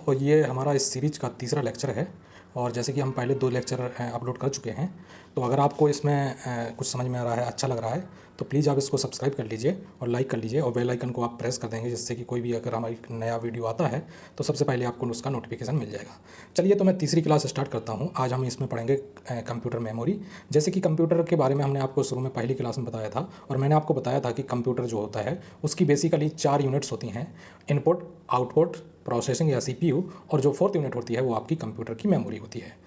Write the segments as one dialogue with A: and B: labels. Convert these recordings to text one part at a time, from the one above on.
A: और ये हमारा इस सीरीज़ का तीसरा लेक्चर है। और जैसे कि हम पहले 2 लेक्चर अपलोड कर चुके हैं, तो अगर आपको इसमें कुछ समझ में आ रहा है, अच्छा लग रहा है, तो प्लीज़ आप इसको सब्सक्राइब कर लीजिए और लाइक कर लीजिए और बेल आइकन को आप प्रेस कर देंगे, जिससे कि कोई भी अगर हमारी नया वीडियो आता है तो सबसे पहले आपको उसका नोटिफिकेशन मिल जाएगा। चलिए, तो मैं तीसरी क्लास स्टार्ट करता हूँ। आज हम इसमें पढ़ेंगे कंप्यूटर मेमोरी। जैसे कि कंप्यूटर के बारे में हमने आपको शुरू में पहली क्लास में बताया था, और मैंने आपको बताया था कि कंप्यूटर जो होता है उसकी बेसिकली 4 यूनिट्स होती हैं: इनपुट, आउटपुट, प्रोसेसिंग या सीपीयू, और जो 4th यूनिट होती है वो आपकी कंप्यूटर की मेमोरी होती है।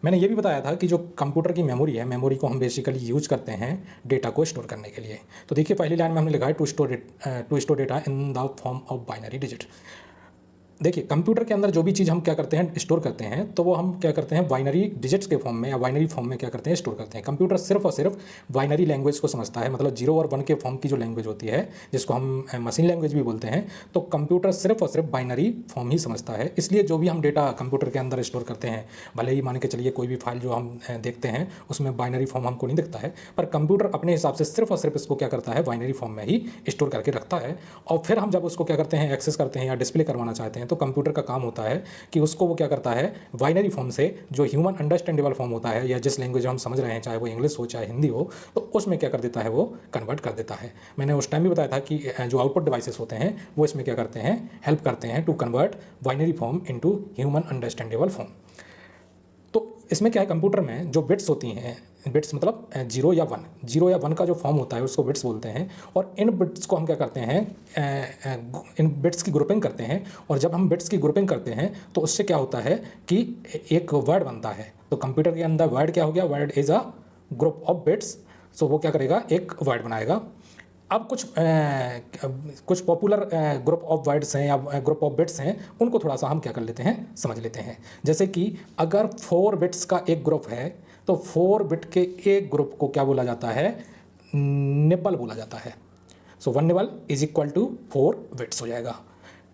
A: मैंने ये भी बताया था कि जो कंप्यूटर की मेमोरी है, मेमोरी को हम बेसिकली यूज करते हैं डेटा को स्टोर करने के लिए। तो देखिए, पहली लाइन में हमने लिखा है to store data in the form of binary digit. देखिए, कंप्यूटर के अंदर जो भी चीज़ हम क्या करते हैं, स्टोर करते हैं, तो वो हम क्या करते हैं, बाइनरी डिजिट्स के फॉर्म में या बाइनरी फॉर्म में क्या करते हैं, स्टोर करते हैं। कंप्यूटर सिर्फ और सिर्फ बाइनरी लैंग्वेज को समझता है, मतलब 0 और 1 के फॉर्म की जो लैंग्वेज होती है, जिसको हम मशीन लैंग्वेज भी बोलते हैं। तो कंप्यूटर सिर्फ और सिर्फ बाइनरी फॉर्म ही समझता है। इसलिए जो भी हम डेटा कंप्यूटर के अंदर स्टोर करते हैं, भले ही मान के चलिए कोई भी फाइल जो हम देखते हैं उसमें बाइनरी फॉर्म हमको नहीं दिखता है, पर कंप्यूटर अपने हिसाब से सिर्फ और सिर्फ इसको क्या करता है, बाइनरी फॉर्म में ही स्टोर करके रखता है। और फिर हम जब उसको क्या करते हैं, एक्सेस करते हैं या डिस्प्ले करवाना चाहते हैं, तो कंप्यूटर का काम होता है कि उसको वो क्या करता है, बाइनरी फॉर्म से जो ह्यूमन अंडरस्टैंडेबल फॉर्म होता है, या जिस लैंग्वेज हम समझ रहे हैं, चाहे वो इंग्लिश हो चाहे हिंदी हो, तो उसमें क्या कर देता है, वो कन्वर्ट कर देता है। मैंने उस टाइम भी बताया था कि जो आउटपुट डिवाइसेस होते हैं वो इसमें क्या करते हैं, हेल्प करते हैं to convert binary form into human understandable form. तो इसमें क्या है, कंप्यूटर में जो बिट्स होती हैं, बिट्स मतलब 0 या 1, 0 या 1 का जो फॉर्म होता है उसको बिट्स बोलते हैं। और इन बिट्स को हम क्या करते हैं, इन बिट्स की ग्रुपिंग करते हैं। और जब हम बिट्स की ग्रुपिंग करते हैं तो उससे क्या होता है कि एक वर्ड बनता है। तो कंप्यूटर के अंदर वर्ड क्या हो गया, word is a group of bits. So वो क्या करेगा, एक वर्ड बनाएगा। अब कुछ पॉपुलर ग्रुप ऑफ वर्ड्स हैं या ग्रुप ऑफ बिट्स हैं, उनको थोड़ा सा हम क्या कर लेते हैं, समझ लेते हैं। जैसे कि अगर 4 बिट्स का एक ग्रुप है, तो 4 बिट के एक ग्रुप को क्या बोला जाता है, निबल बोला जाता है। So 1 nibble is equal to 4 bits हो जाएगा।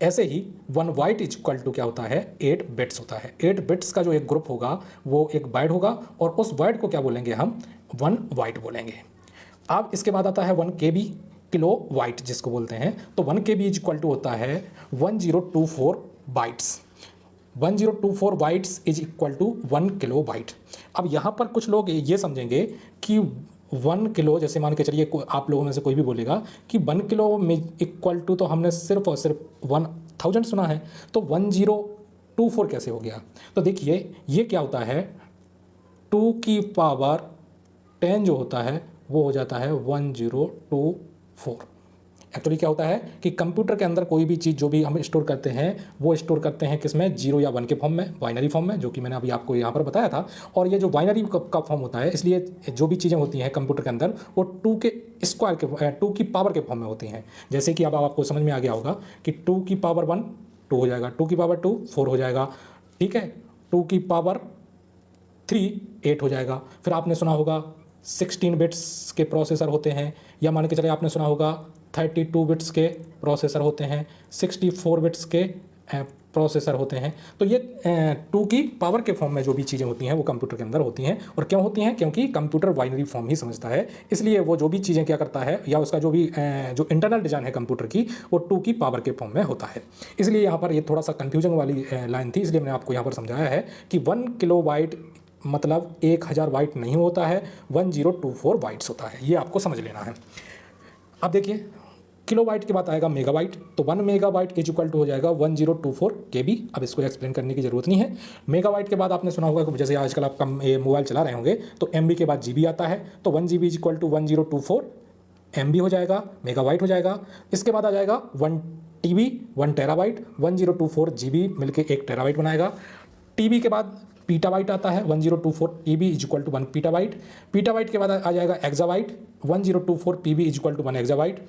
A: ऐसे ही 1 बाइट इज इक्वल टू क्या होता है, 8 बिट्स होता है। 8 बिट्स का जो एक ग्रुप होगा वो एक बाइट होगा, और उस बाइट को क्या बोलेंगे हम, 1 बाइट बोलेंगे। अब इसके बाद आता है 1 KB, किलो वाइट जिसको बोलते हैं। तो 1 KB इज इक्वल टू होता है 1024 bytes. 1024 bytes is equal to 1 kilobyte. अब यहाँ पर कुछ लोग ये समझेंगे कि 1 किलो, जैसे मान के चलिए आप लोगों में से कोई भी बोलेगा कि 1 किलो में इक्वल टू, तो हमने सिर्फ और सिर्फ 1000 सुना है, तो 1024 कैसे हो गया। तो देखिए, ये क्या होता है, 2 की पावर 10 जो होता है वो हो जाता है 1024। एक्चुअली क्या होता है कि कंप्यूटर के अंदर कोई भी चीज़ जो भी हम स्टोर करते हैं वो स्टोर करते हैं किसमें, 0 या 1 के फॉर्म में, बाइनरी फॉर्म में, जो कि मैंने अभी आपको यहाँ पर बताया था। और ये जो बाइनरी का फॉर्म होता है, इसलिए जो भी चीज़ें होती हैं कंप्यूटर के अंदर वो 2 के स्क्वायर के, 2 की पावर के फॉर्म में होती हैं। जैसे कि अब आपको समझ में आ गया होगा कि 2 की पावर 1 2 हो जाएगा, 2 की पावर 2 4 हो जाएगा, ठीक है। 2 की पावर 3 8 हो जाएगा। फिर आपने सुना होगा 16 बिट्स के प्रोसेसर होते हैं, या मान के चलिए आपने सुना होगा 32 बिट्स के प्रोसेसर होते हैं, 64 बिट्स के प्रोसेसर होते हैं। तो ये 2 की पावर के फॉर्म में जो भी चीज़ें होती हैं वो कंप्यूटर के अंदर होती हैं। और क्यों होती हैं, क्योंकि कंप्यूटर बाइनरी फॉर्म ही समझता है, इसलिए वो जो भी चीज़ें क्या करता है, या उसका जो भी जो इंटरनल डिज़ाइन है कंप्यूटर की, वो 2 की पावर के फॉर्म में होता है। इसलिए यहाँ पर ये थोड़ा सा कन्फ्यूजन वाली लाइन थी, इसलिए मैंने आपको यहाँ पर समझाया है कि 1 किलो बाइट मतलब 1000 बाइट नहीं होता है, 1024 बाइट्स होता है। ये आपको समझ लेना है। अब देखिए, किलो बाइट के बाद आएगा मेगाबाइट। तो 1 मेगाबाइट इज इक्वल टू हो जाएगा 1024 KB। अब इसको एक्सप्लेन करने की जरूरत नहीं है। मेगाबाइट के बाद आपने सुना होगा कि जैसे आजकल आप मोबाइल चला रहे होंगे तो MB के बाद GB आता है। तो 1 GB is equal to 1024 MB हो जाएगा, मेगाबाइट हो जाएगा। इसके बाद आ जाएगा 1 TB, 1 टेराबाइट, 1024 GB मिलकर 1 टेराबाइट बनाएगा। TB के बाद पीटाबाइट आता है, 1024 TB is equal to 1 petabyte. Petabyte के बाद आ जाएगा exabyte, 1024 PB is equal to 1 exabyte.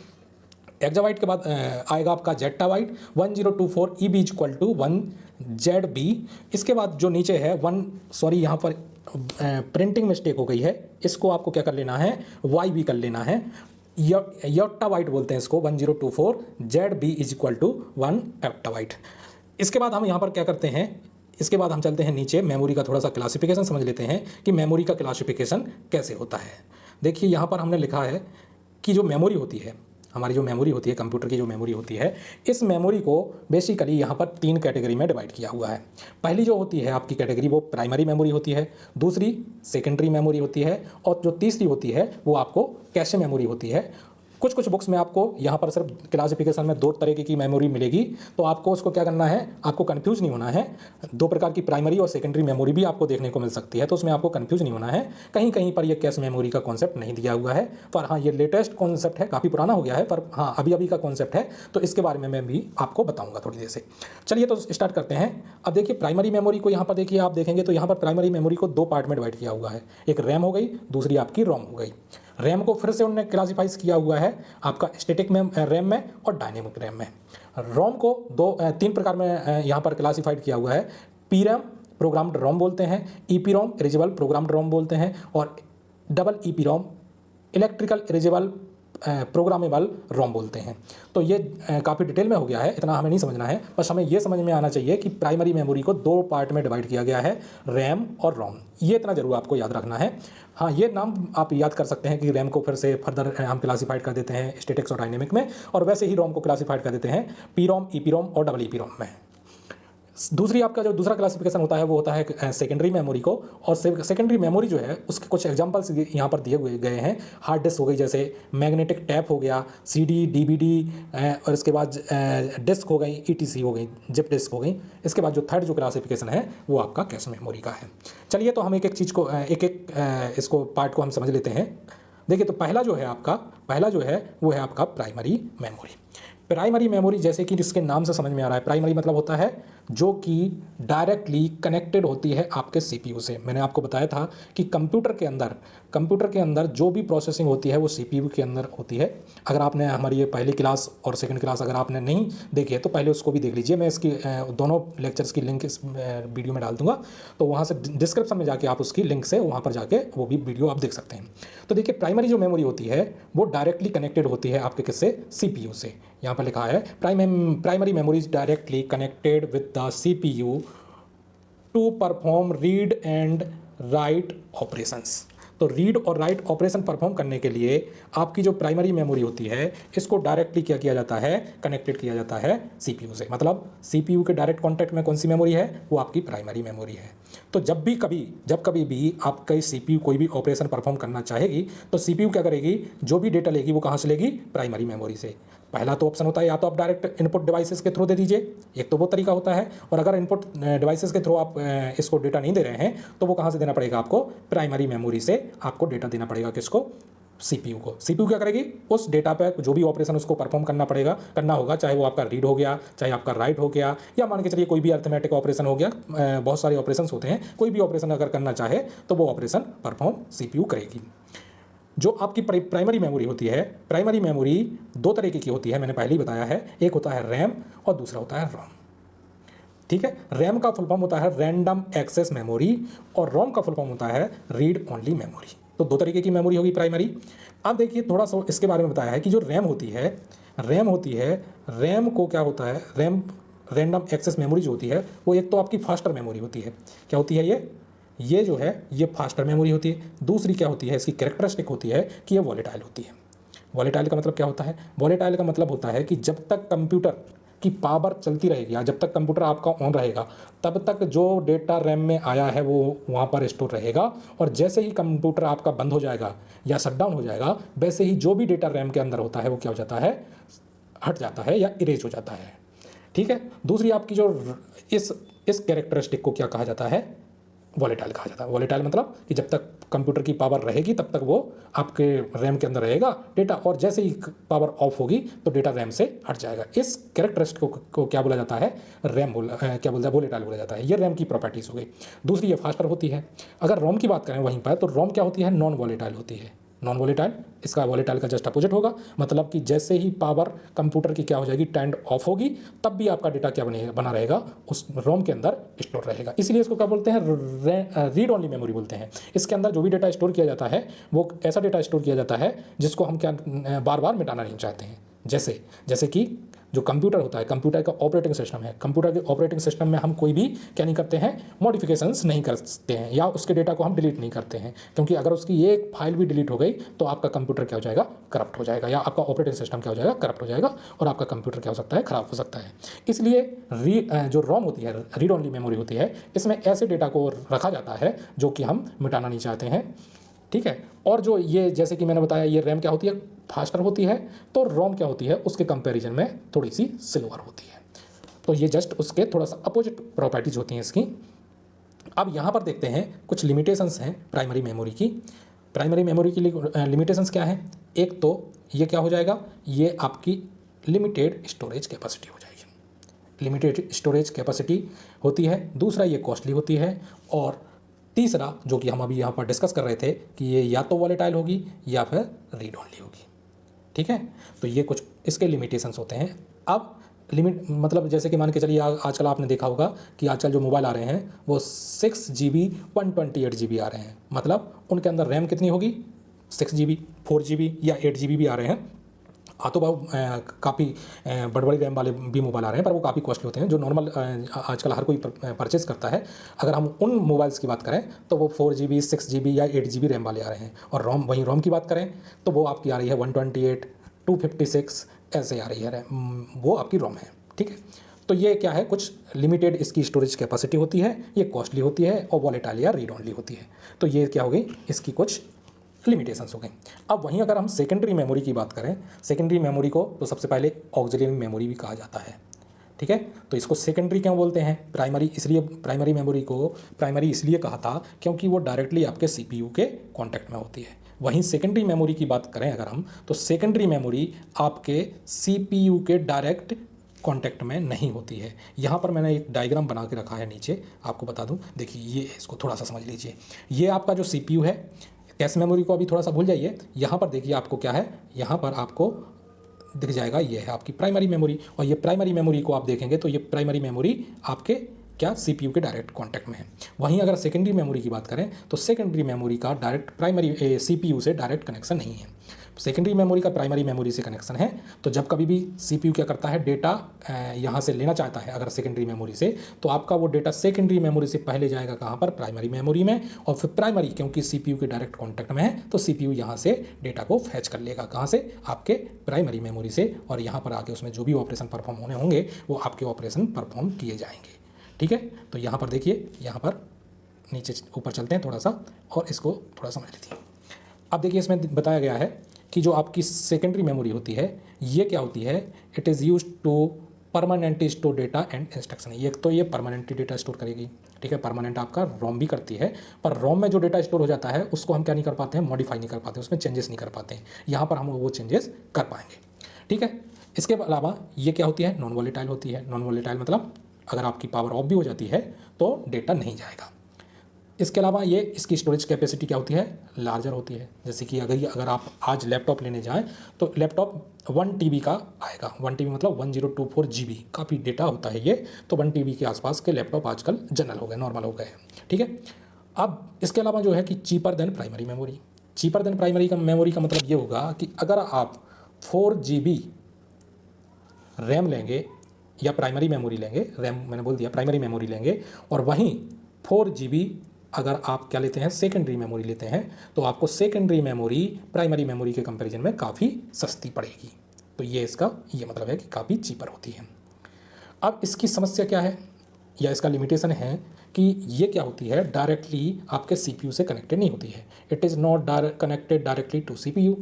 A: Exabyte के बाद आएगा आपका zettabyte, 1024 EB is equal to 1 ZB। इसके बाद जो नीचे है यहाँ पर प्रिंटिंग मिस्टेक हो गई है, इसको आपको क्या कर लेना है, YB कर लेना है। योट्टाबाइट बोलते हैं इसको, 1024 ZB इज इक्वल टू 1 एप्टाबाइट। इसके बाद हम यहाँ पर क्या करते हैं, इसके बाद हम चलते हैं नीचे, मेमोरी का थोड़ा सा क्लासिफिकेशन समझ लेते हैं कि मेमोरी का क्लासिफिकेशन कैसे होता है। देखिए, यहाँ पर हमने लिखा है कि जो मेमोरी होती है हमारी जो मेमोरी होती है, कंप्यूटर की जो मेमोरी होती है, इस मेमोरी को बेसिकली यहाँ पर 3 कैटेगरी में डिवाइड किया हुआ है। पहली जो होती है आपकी कैटेगरी वो प्राइमरी मेमोरी होती है, दूसरी सेकेंडरी मेमोरी होती है, और जो तीसरी होती है वो आपको कैशे मेमोरी होती है। कुछ बुक्स में आपको यहाँ पर सिर्फ क्लासिफिकेशन में 2 तरीके की मेमोरी मिलेगी, तो आपको उसको क्या करना है, आपको कंफ्यूज नहीं होना है। 2 प्रकार की प्राइमरी और सेकेंडरी मेमोरी भी आपको देखने को मिल सकती है, तो उसमें आपको कंफ्यूज नहीं होना है। कहीं कहीं पर ये कैश मेमोरी का कॉन्सेप्ट नहीं दिया हुआ है, पर हाँ ये लेटेस्ट कॉन्सेप्ट है, काफ़ी पुराना हो गया है, पर हाँ अभी अभी का कॉन्सेप्ट है, तो इसके बारे में मैं भी आपको बताऊँगा थोड़ी देर से। चलिए तो स्टार्ट करते हैं। अब देखिए प्राइमरी मेमोरी को यहाँ पर देखिए, आप देखेंगे तो यहाँ पर प्राइमरी मेमोरी को 2 पार्ट में डिवाइड किया हुआ है। एक रैम हो गई, दूसरी आपकी रोम हो गई। रैम को फिर से उन्होंने क्लासिफाइज किया हुआ है आपका स्टैटिक में रैम में और डायनेमिक रैम में। रोम को 3 प्रकार में यहाँ पर क्लासिफाइड किया हुआ है। पी रैम प्रोग्राम्ड रोम बोलते हैं, ईपी रोम इरेजेबल प्रोग्राम्ड रोम बोलते हैं, और डबल ईपी रोम इलेक्ट्रिकल इरेजेबल प्रोग्रामेबल रोम बोलते हैं। तो ये काफ़ी डिटेल में हो गया है, इतना हमें नहीं समझना है, बस हमें ये समझ में आना चाहिए कि प्राइमरी मेमोरी को 2 पार्ट में डिवाइड किया गया है, रैम और रोम। ये इतना जरूर आपको याद रखना है। हाँ ये नाम आप याद कर सकते हैं कि रैम को फिर से फर्दर हम क्लासिफाइड कर देते हैं स्टैटिक्स और डायनेमिक में, और वैसे ही रोम को क्लासिफाइड कर देते हैं पी रोम, ईपी रोम और डबल ईपी रोम में। दूसरी आपका जो दूसरा क्लासिफिकेशन होता है वो होता है सेकेंडरी मेमोरी को, और सेकेंडरी मेमोरी जो है उसके कुछ एग्जांपल्स यहाँ पर दिए हुए गए हैं। हार्ड डिस्क हो गई, जैसे मैग्नेटिक टैप हो गया, सीडी, डीवीडी, और इसके बाद डिस्क हो गई, ईटीसी हो गई, जिप डिस्क हो गई। इसके बाद जो थर्ड जो क्लासिफिकेशन है वो आपका कैश मेमोरी का है। चलिए तो हम एक एक चीज़ को इसको पार्ट को हम समझ लेते हैं। देखिए तो पहला जो है वो है आपका प्राइमरी मेमोरी। प्राइमरी मेमोरी जैसे कि जिसके नाम से समझ में आ रहा है, प्राइमरी मतलब होता है जो कि डायरेक्टली कनेक्टेड होती है आपके सीपीयू से। मैंने आपको बताया था कि कंप्यूटर के अंदर जो भी प्रोसेसिंग होती है वो सीपीयू के अंदर होती है। अगर आपने हमारी ये पहली क्लास और सेकंड क्लास अगर आपने नहीं देखी है तो पहले उसको भी देख लीजिए। मैं इसकी दोनों लेक्चर्स की लिंक इस वीडियो में डाल दूंगा, तो वहाँ से डिस्क्रिप्शन में जाके आप उसकी लिंक से वहाँ पर जाके वो भी वीडियो आप देख सकते हैं। तो देखिए प्राइमरी जो मेमोरी होती है वो डायरेक्टली कनेक्टेड होती है आपके किससे, सीपीयू से। यहाँ पर लिखा है primary memory is directly connected with the CPU to perform read and write operations. तो रीड और राइट ऑपरेशन परफॉर्म करने के लिए आपकी जो प्राइमरी मेमोरी होती है इसको डायरेक्टली क्या किया जाता है, कनेक्टेड किया जाता है सीपीयू से। मतलब सीपीयू के डायरेक्ट कॉन्टैक्ट में कौन सी मेमोरी है, वो आपकी प्राइमरी मेमोरी है। तो जब कभी भी आपका सीपीयू कोई भी ऑपरेशन परफॉर्म करना चाहेगी तो सीपीयू क्या करेगी, जो भी डेटा लेगी वो कहाँ से लेगी, प्राइमरी मेमोरी से। पहला तो ऑप्शन होता है या तो आप डायरेक्ट इनपुट डिवाइसेस के थ्रू दे दीजिए, एक तो वो तरीका होता है, और अगर इनपुट डिवाइसेस के थ्रू आप इसको डेटा नहीं दे रहे हैं तो वो कहाँ से देना पड़ेगा आपको, प्राइमरी मेमोरी से आपको डेटा देना पड़ेगा। किसको, सीपीयू को। सीपीयू क्या करेगी, उस डेटा पे जो भी ऑपरेशन उसको परफॉर्म करना होगा, चाहे वो आपका रीड हो गया, चाहे आपका राइट हो गया, या मान के चलिए कोई भी अर्थमेटिक ऑपरेशन हो गया, बहुत सारे ऑपरेशन होते हैं, कोई भी ऑपरेशन अगर करना चाहे तो वो ऑपरेशन परफॉर्म सीपीयू करेगी। जो आपकी प्राइमरी मेमोरी होती है, प्राइमरी मेमोरी 2 तरीके की होती है, मैंने पहले ही बताया है। एक होता है रैम और दूसरा होता है रोम। ठीक है, रैम का फुल फॉर्म होता है रैंडम एक्सेस मेमोरी, और रोम का फुल फॉर्म होता है रीड ओनली मेमोरी। तो 2 तरीके की मेमोरी होगी प्राइमरी। अब देखिए थोड़ा सा इसके बारे में बताया है कि जो रैम होती है, रैम को क्या होता है, रैम रैंडम एक्सेस मेमोरी जो होती है वो एक तो आपकी फास्टर मेमोरी होती है। क्या होती है ये जो है ये फास्टर मेमोरी होती है। दूसरी क्या होती है, इसकी कैरेक्टरिस्टिक होती है कि ये वॉलेटाइल होती है। वॉलेटाइल का मतलब क्या होता है, वॉलेटाइल का मतलब होता है कि जब तक कंप्यूटर की पावर चलती रहेगी या जब तक कंप्यूटर आपका ऑन रहेगा तब तक जो डेटा रैम में आया है वो वहाँ पर स्टोर रहेगा, और जैसे ही कंप्यूटर आपका बंद हो जाएगा या शटडाउन हो जाएगा वैसे ही जो भी डेटा रैम के अंदर होता है वो क्या हो जाता है, हट जाता है या इरेज हो जाता है। ठीक है, दूसरी आपकी जो इस कैरेक्टरिस्टिक को क्या कहा जाता है, वॉलेटाइल कहा जाता है। वॉलेटाइल मतलब कि जब तक कंप्यूटर की पावर रहेगी तब तक वो आपके रैम के अंदर रहेगा डेटा, और जैसे ही पावर ऑफ होगी तो डेटा रैम से हट जाएगा। इस कैरेक्टरिस्टिक को क्या बोला जाता है, वॉलेटाइल बोला जाता है। ये रैम की प्रॉपर्टीज हो गई। दूसरी ये फास्टर होती है। अगर रोम की बात करें वहीं पर, तो रोम क्या होती है, नॉन वॉलेटाइल होती है। नॉन वॉलेटाइल, इसका वॉलेटाइल का जस्ट अपोजिट होगा, मतलब कि जैसे ही पावर कंप्यूटर की क्या हो जाएगी, टर्न ऑफ होगी, तब भी आपका डेटा क्या बना रहेगा, उस रोम के अंदर स्टोर रहेगा। इसलिए इसको क्या बोलते हैं, रीड ओनली मेमोरी बोलते हैं। इसके अंदर जो भी डेटा स्टोर किया जाता है वो ऐसा डेटा स्टोर किया जाता है जिसको हम क्या बार बार मिटाना नहीं चाहते हैं। जैसे कि जो कंप्यूटर होता है, कंप्यूटर का ऑपरेटिंग सिस्टम है, कंप्यूटर के ऑपरेटिंग सिस्टम में हम कोई भी क्या नहीं करते हैं, मॉडिफिकेशंस नहीं करते हैं या उसके डेटा को हम डिलीट नहीं करते हैं, क्योंकि अगर उसकी एक फाइल भी डिलीट हो गई तो आपका कंप्यूटर क्या हो जाएगा, करप्ट हो जाएगा, या आपका ऑपरेटिंग सिस्टम क्या हो जाएगा, करप्ट हो जाएगा, और आपका कंप्यूटर क्या हो सकता है, खराब हो सकता है। इसलिए जो रोम होती है, रीड ओनली मेमोरी होती है, इसमें ऐसे डेटा को रखा जाता है जो कि हम मिटाना नहीं चाहते हैं, ठीक है। और जो ये जैसे कि मैंने बताया, ये रैम क्या होती है, फास्टर होती है, तो रोम क्या होती है, उसके कंपैरिजन में थोड़ी सी स्लोअर होती है। तो ये जस्ट उसके थोड़ा सा अपोजिट प्रॉपर्टीज होती हैं इसकी। अब यहाँ पर देखते हैं कुछ लिमिटेशंस हैं प्राइमरी मेमोरी की। प्राइमरी मेमोरी की लिमिटेशंस क्या है? एक तो ये क्या हो जाएगा, ये आपकी लिमिटेड स्टोरेज कैपेसिटी हो जाएगी, लिमिटेड स्टोरेज कैपेसिटी होती है। दूसरा, ये कॉस्टली होती है। और तीसरा, जो कि हम अभी यहाँ पर डिस्कस कर रहे थे, कि ये या तो वॉलेटाइल होगी या फिर रीड ओनली होगी, ठीक है। तो ये कुछ इसके लिमिटेशंस होते हैं। अब लिमिट मतलब जैसे कि मान के चलिए, आजकल आपने देखा होगा कि आजकल जो मोबाइल आ रहे हैं वो 6 GB 128 GB आ रहे हैं, मतलब उनके अंदर रैम कितनी होगी, 6 GB, 4 GB या 8 GB भी आ रहे हैं। तो काफ़ी बड़ी बड़ी रैम वाले भी मोबाइल आ रहे हैं, पर वो काफ़ी कॉस्टली होते हैं। जो नॉर्मल आजकल हर कोई परचेज़ करता है, अगर हम उन मोबाइल्स की बात करें तो वो 4 GB 6 GB या 8 GB रैम वाले आ रहे हैं। और रोम की बात करें तो वो आपकी आ रही है 128, 256 ऐसे आ रही है रैम, वो आपकी रोम है, ठीक है। तो ये क्या है, कुछ लिमिटेड इसकी स्टोरेज कैपेसिटी होती है, ये कॉस्टली होती है, और वॉलेटाइल या रीड ओनली होती है। तो ये क्या हो गई, इसकी कुछ लिमिटेशंस हो गई। अब वहीं अगर हम सेकेंडरी मेमोरी की बात करें, सेकेंडरी मेमोरी को तो सबसे पहले ऑक्सिलरी मेमोरी भी कहा जाता है, ठीक है। तो इसको सेकेंडरी क्यों बोलते हैं? प्राइमरी मेमोरी को प्राइमरी इसलिए कहा था क्योंकि वो डायरेक्टली आपके CPU के कॉन्टैक्ट में होती है। वहीं सेकेंडरी मेमोरी की बात करें अगर हम, तो सेकेंडरी मेमोरी आपके CPU के डायरेक्ट कॉन्टैक्ट में नहीं होती है। यहाँ पर मैंने एक डायग्राम बना के रखा है नीचे, आपको बता दूँ, देखिए ये, इसको थोड़ा सा समझ लीजिए। ये आपका जो CPU है, कैश मेमोरी को अभी थोड़ा सा भूल जाइए, यहाँ पर देखिए आपको क्या है, यहाँ पर आपको दिख जाएगा, ये है आपकी प्राइमरी मेमोरी। और ये प्राइमरी मेमोरी को आप देखेंगे तो ये प्राइमरी मेमोरी आपके क्या CPU के डायरेक्ट कांटेक्ट में है। वहीं अगर सेकेंडरी मेमोरी की बात करें तो सेकेंडरी मेमोरी का डायरेक्ट प्राइमरी CPU से डायरेक्ट कनेक्शन नहीं है, सेकेंडरी मेमोरी का प्राइमरी मेमोरी से कनेक्शन है। तो जब कभी भी CPU क्या करता है, डेटा यहाँ से लेना चाहता है अगर सेकेंडरी मेमोरी से, तो आपका वो डेटा सेकेंडरी मेमोरी से पहले जाएगा कहाँ पर, प्राइमरी मेमोरी में। और फिर प्राइमरी क्योंकि CPU के डायरेक्ट कॉन्टैक्ट में है तो CPU यहाँ से डेटा को फैच कर लेगा, कहाँ से, आपके प्राइमरी मेमोरी से, और यहाँ पर आके उसमें जो भी ऑपरेशन परफॉर्म होने होंगे वो आपके ऑपरेशन परफॉर्म किए जाएंगे, ठीक है। तो यहाँ पर देखिए, यहाँ पर नीचे ऊपर चलते हैं थोड़ा सा और इसको थोड़ा समझ लेते हैं। अब देखिए इसमें बताया गया है कि जो आपकी सेकेंडरी मेमोरी होती है, ये क्या होती है, it is use to permanently store data and instruction. ये तो ये परमानेंटली डेटा स्टोर करेगी, ठीक है। परमानेंट आपका रोम भी करती है, पर रोम में जो डेटा स्टोर हो जाता है उसको हम क्या नहीं कर पाते हैं, मॉडिफाई नहीं कर पाते, उसमें चेंजेस नहीं कर पाते हैं। यहाँ पर हम वो चेंजेस कर पाएंगे, ठीक है। इसके अलावा ये क्या होती है, नॉन वॉलेटाइल होती है। नॉन वॉलेटाइल मतलब अगर आपकी पावर ऑफ भी हो जाती है तो डेटा नहीं जाएगा। इसके अलावा ये इसकी स्टोरेज कैपेसिटी क्या होती है, लार्जर होती है। जैसे कि अगर आप आज लैपटॉप लेने जाएं तो लैपटॉप 1 TB का आएगा, 1 TB मतलब 1024 GB, काफ़ी डेटा होता है ये। तो 1 TB के आसपास के लैपटॉप आजकल जनरल हो गए, नॉर्मल हो गए हैं, ठीक है। अब इसके अलावा जो है कि cheaper than primary memory. Cheaper than primary का मेमोरी का मतलब ये होगा कि अगर आप 4 GB रैम लेंगे या प्राइमरी मेमोरी लेंगे, रैम मैंने बोल दिया, प्राइमरी मेमोरी लेंगे, और वहीं 4 GB अगर आप क्या लेते हैं, सेकेंडरी मेमोरी लेते हैं, तो आपको सेकेंडरी मेमोरी प्राइमरी मेमोरी के कंपैरिजन में काफ़ी सस्ती पड़ेगी। तो ये इसका ये मतलब है कि काफ़ी चीपर होती है। अब इसकी समस्या क्या है या इसका लिमिटेशन है कि ये क्या होती है, डायरेक्टली आपके CPU से कनेक्टेड नहीं होती है। It is not connected directly to CPU,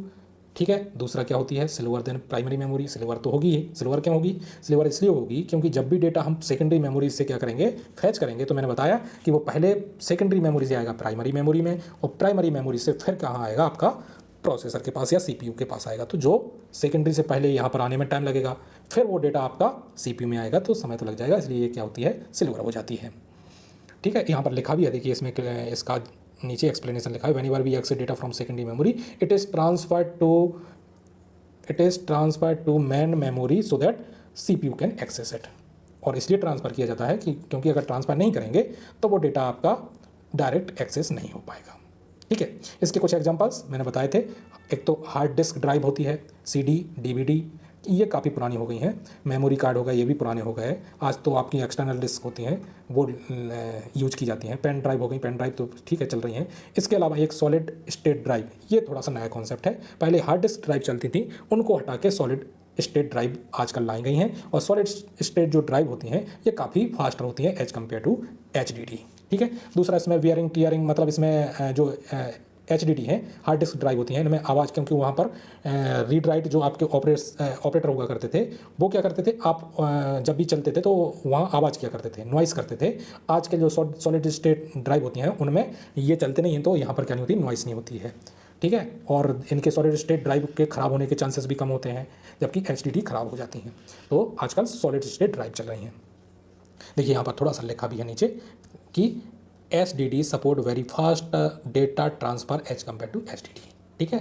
A: ठीक है। दूसरा क्या होती है, slower than primary memory. Slower तो होगी ही, स्लोअर क्यों होगी, स्लोअर इसलिए होगी क्योंकि जब भी डेटा हम सेकेंडरी मेमोरी से क्या करेंगे, फैच करेंगे, तो मैंने बताया कि वो पहले सेकेंडरी मेमोरी से आएगा प्राइमरी मेमोरी में, और प्राइमरी मेमोरी से फिर कहाँ आएगा, आपका प्रोसेसर के पास या CPU के पास आएगा। तो जो सेकेंडरी से पहले यहाँ पर आने में टाइम लगेगा, फिर वो डेटा आपका CPU में आएगा, तो समय तो लग जाएगा, इसलिए ये क्या होती है, स्लोअर हो जाती है, ठीक है। यहाँ पर लिखा भी है, देखिए इसमें इसका नीचे एक्सप्लेनेशन लिखा है, whenever we access data from secondary memory it is transferred to main memory so that CPU can access it. और इसलिए ट्रांसफ़र किया जाता है कि क्योंकि अगर ट्रांसफ़र नहीं करेंगे तो वो डेटा आपका डायरेक्ट एक्सेस नहीं हो पाएगा, ठीक है। इसके कुछ एग्जांपल्स मैंने बताए थे। एक तो हार्ड डिस्क ड्राइव होती है, CD, DVD, ये काफ़ी पुरानी हो गई हैं। मेमोरी कार्ड हो गए, ये भी पुराने हो गए। आज तो आपकी एक्सटर्नल डिस्क होती हैं, वो यूज की जाती हैं। पेन ड्राइव हो गई, पेन ड्राइव तो ठीक है चल रही हैं। इसके अलावा एक सॉलिड स्टेट ड्राइव, ये थोड़ा सा नया कॉन्सेप्ट है। पहले हार्ड डिस्क ड्राइव चलती थी, उनको हटा के सॉलिड स्टेट ड्राइव आजकल लाई गई हैं। और सॉलिड स्टेट जो ड्राइव होती हैं ये काफ़ी फास्ट होती हैं एज कम्पेयर टू HDD। ठीक है। दूसरा इसमें वियरिंग टीयरिंग, मतलब इसमें जो HDD है, हार्ड डिस्क ड्राइव होती हैं, इनमें आवाज़, क्योंकि वहाँ पर रीड राइट जो आपके ऑपरेटर हुआ करते थे, वो क्या करते थे, आप जब भी चलते थे तो वहाँ आवाज़ किया करते थे, नॉइस करते थे। आज के जो सॉलिड स्टेट ड्राइव होती हैं उनमें ये चलते नहीं हैं, तो यहाँ पर क्या नहीं होती, नॉइस नहीं होती है। ठीक है। और इनके सॉलिड स्टेट ड्राइव के ख़राब होने के चांसेस भी कम होते हैं, जबकि HDD ख़राब हो जाती हैं। तो आजकल सॉलिड स्टेट ड्राइव चल रही हैं। देखिए यहाँ पर थोड़ा सा लिखा भी है नीचे कि HDD support very fast data transfer as compare to HDD। ठीक है।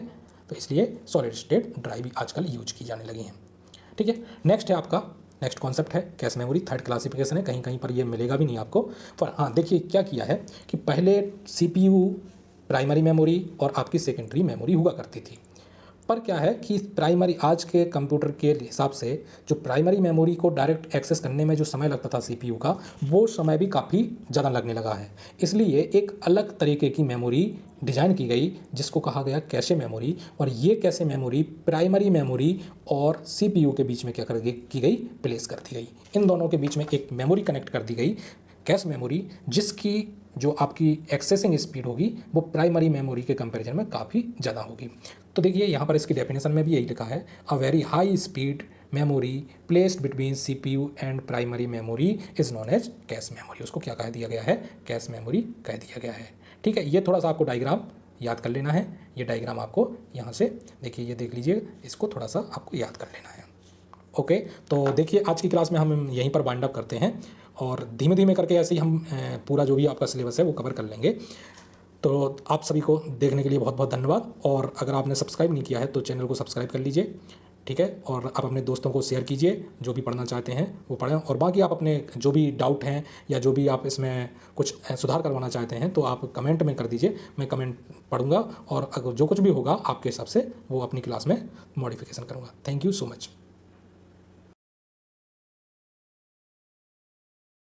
A: तो इसलिए सॉलिड स्टेट ड्राइव भी आजकल यूज की जाने लगी हैं। ठीक है। नेक्स्ट है आपका, नेक्स्ट कॉन्सेप्ट है कैश मेमोरी। थर्ड क्लासिफिकेशन है, कहीं कहीं पर ये मिलेगा भी नहीं आपको। पर हाँ, देखिए क्या किया है कि पहले CPU प्राइमरी मेमोरी और आपकी सेकेंडरी मेमोरी हुआ करती थी। पर क्या है कि प्राइमरी, आज के कंप्यूटर के हिसाब से जो प्राइमरी मेमोरी को डायरेक्ट एक्सेस करने में जो समय लगता था CPU का, वो समय भी काफ़ी ज़्यादा लगने लगा है। इसलिए एक अलग तरीके की मेमोरी डिज़ाइन की गई जिसको कहा गया कैशे मेमोरी। और ये कैशे मेमोरी प्राइमरी मेमोरी और CPU के बीच में क्या कर की गई, प्लेस कर दी गई। इन दोनों के बीच में एक मेमोरी कनेक्ट कर दी गई, कैश मेमोरी, जिसकी जो आपकी एक्सेसिंग स्पीड होगी वो प्राइमरी मेमोरी के कंपैरिजन में काफ़ी ज़्यादा होगी। तो देखिए यहाँ पर इसकी डेफिनेशन में भी यही लिखा है, a very high speed memory placed between CPU and primary memory is known as cache memory. उसको क्या कह दिया गया है, कैश मेमोरी कह दिया गया है। ठीक है। ये थोड़ा सा आपको डायग्राम याद कर लेना है। ये डायग्राम आपको यहाँ से देखिए, ये देख लीजिए, इसको थोड़ा सा आपको याद कर लेना है। ओके। तो देखिए आज की क्लास में हम यहीं पर वाइंड अप करते हैं और धीमे धीमे करके ऐसे ही हम पूरा जो भी आपका सिलेबस है वो कवर कर लेंगे। तो आप सभी को देखने के लिए बहुत बहुत धन्यवाद। और अगर आपने सब्सक्राइब नहीं किया है तो चैनल को सब्सक्राइब कर लीजिए। ठीक है। और आप अपने दोस्तों को शेयर कीजिए, जो भी पढ़ना चाहते हैं वो पढ़ें। और बाकी आप अपने जो भी डाउट हैं या जो भी आप इसमें कुछ सुधार करवाना चाहते हैं तो आप कमेंट में कर दीजिए, मैं कमेंट पढ़ूंगा और अगर जो कुछ भी होगा आपके हिसाब से वो अपनी क्लास में मॉडिफिकेशन करूँगा। Thank you so much.